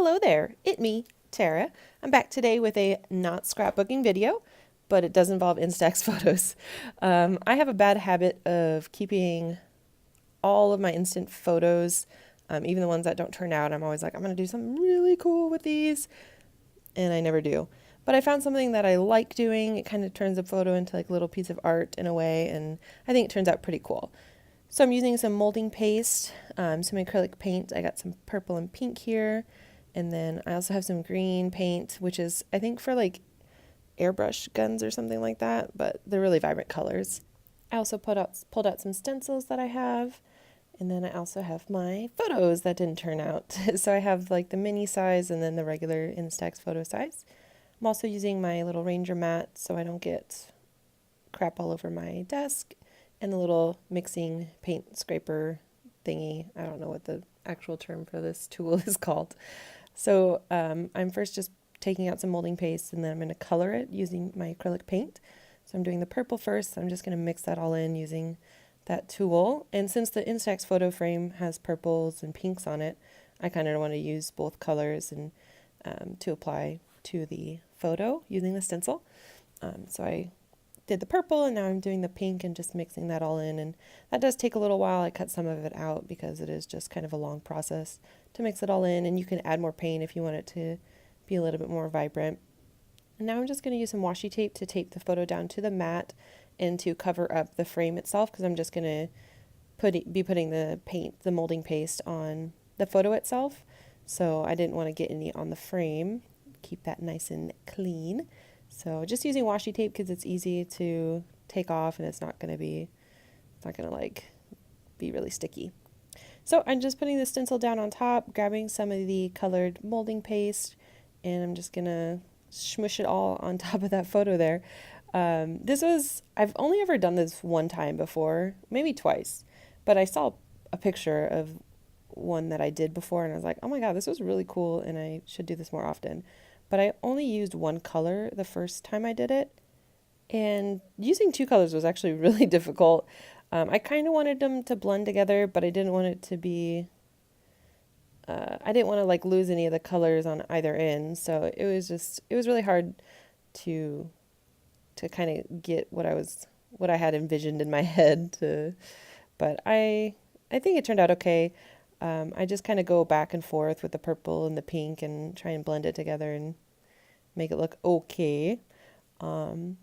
Hello there, it me, Tara. I'm back today with a not scrapbooking video, but it does involve Instax photos. I have a bad habit of keeping all of my instant photos, even the ones that don't turn out. I'm always like, I'm going to do something really cool with these, and I never do. But I found something that I like doing. It kind of turns a photo into like a little piece of art in a way, and I think it turns out pretty cool. So I'm using some molding paste, some acrylic paint. I got some purple and pink here. And then I also have some green paint, which is, I think, for like airbrush guns or something like that, but they're really vibrant colors. I also pulled out some stencils that I have. And then I also have my photos that didn't turn out. So I have like the mini size and then the regular Instax photo size. I'm also using my little Ranger mat so I don't get crap all over my desk, and the little mixing paint scraper thingy. I don't know what the actual term for this tool is called. So I'm first just taking out some molding paste, and then I'm going to color it using my acrylic paint. So I'm doing the purple first. So I'm just going to mix that all in using that tool. And since the Instax photo frame has purples and pinks on it, I kind of want to use both colors and to apply to the photo using the stencil. So I did the purple, and now I'm doing the pink and just mixing that all in, and that does take a little while. I cut some of it out because it is just kind of a long process to mix it all in, and you can add more paint if you want it to be a little bit more vibrant. And now I'm just going to use some washi tape to tape the photo down to the mat and to cover up the frame itself, because I'm just going to be putting the molding paste on the photo itself. So I didn't want to get any on the frame. Keep that nice and clean. So just using washi tape because it's easy to take off, and it's not going to like be really sticky. So I'm just putting the stencil down on top, grabbing some of the colored molding paste, and I'm just going to smush it all on top of that photo there. I've only ever done this one time before, maybe twice, but I saw a picture of one that I did before, and I was like, oh my God, this was really cool, and I should do this more often. But I only used one color the first time I did it, and using two colors was actually really difficult. I kind of wanted them to blend together, but I didn't want it to be, I didn't want to like lose any of the colors on either end, so it was really hard to kind of get what I had envisioned in my head but I think it turned out okay. I just kind of go back and forth with the purple and the pink and try and blend it together and make it look okay. And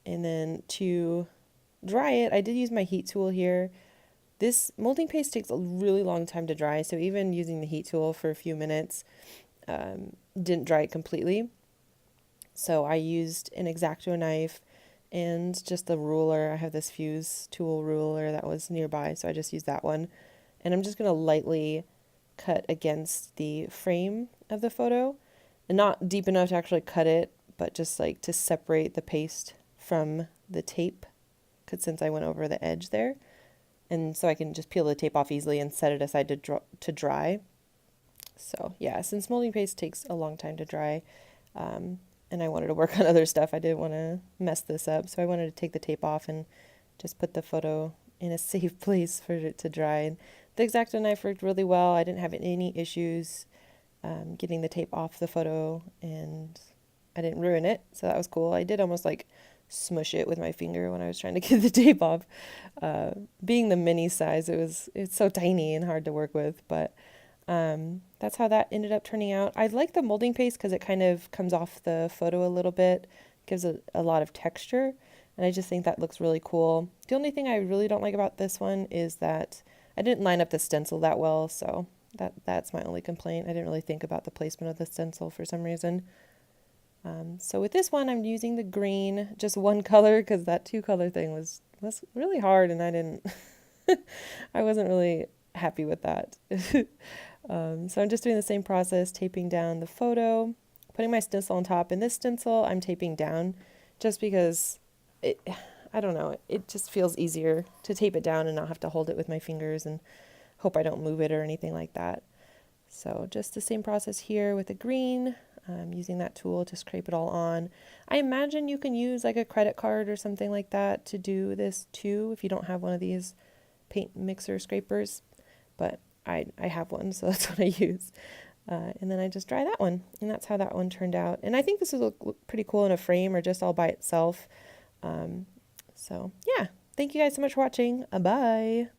then to dry it, I did use my heat tool here. This molding paste takes a really long time to dry, so even using the heat tool for a few minutes didn't dry it completely. So I used an X-Acto knife and just a ruler. I have this fuse tool ruler that was nearby, so I just used that one. And I'm just going to lightly cut against the frame of the photo, and not deep enough to actually cut it, but just like to separate the paste from the tape, because since I went over the edge there, and so I can just peel the tape off easily and set it aside to dry. So yeah, since molding paste takes a long time to dry, and I wanted to work on other stuff, I didn't want to mess this up, so I wanted to take the tape off and just put the photo in a safe place for it to dry. And the X-Acto knife worked really well. I didn't have any issues getting the tape off the photo, and I didn't ruin it, so that was cool. I did almost like smush it with my finger when I was trying to get the tape off. Being the mini size, it's so tiny and hard to work with, but that's how that ended up turning out. I like the molding paste because it kind of comes off the photo a little bit, gives it a lot of texture, and I just think that looks really cool. The only thing I really don't like about this one is that I didn't line up the stencil that well, so that's my only complaint. I didn't really think about the placement of the stencil for some reason. So with this one, I'm using the green, just one color, because that two color thing was really hard, and I wasn't really happy with that. So I'm just doing the same process, taping down the photo, putting my stencil on top, and this stencil I'm taping down just because I don't know, it just feels easier to tape it down and not have to hold it with my fingers and hope I don't move it or anything like that. So just the same process here with the green, using that tool to scrape it all on. I imagine you can use like a credit card or something like that to do this too if you don't have one of these paint mixer scrapers, but I have one, so that's what I use. And then I just dry that one, and that's how that one turned out. And I think this will look pretty cool in a frame or just all by itself. So yeah, thank you guys so much for watching. Bye.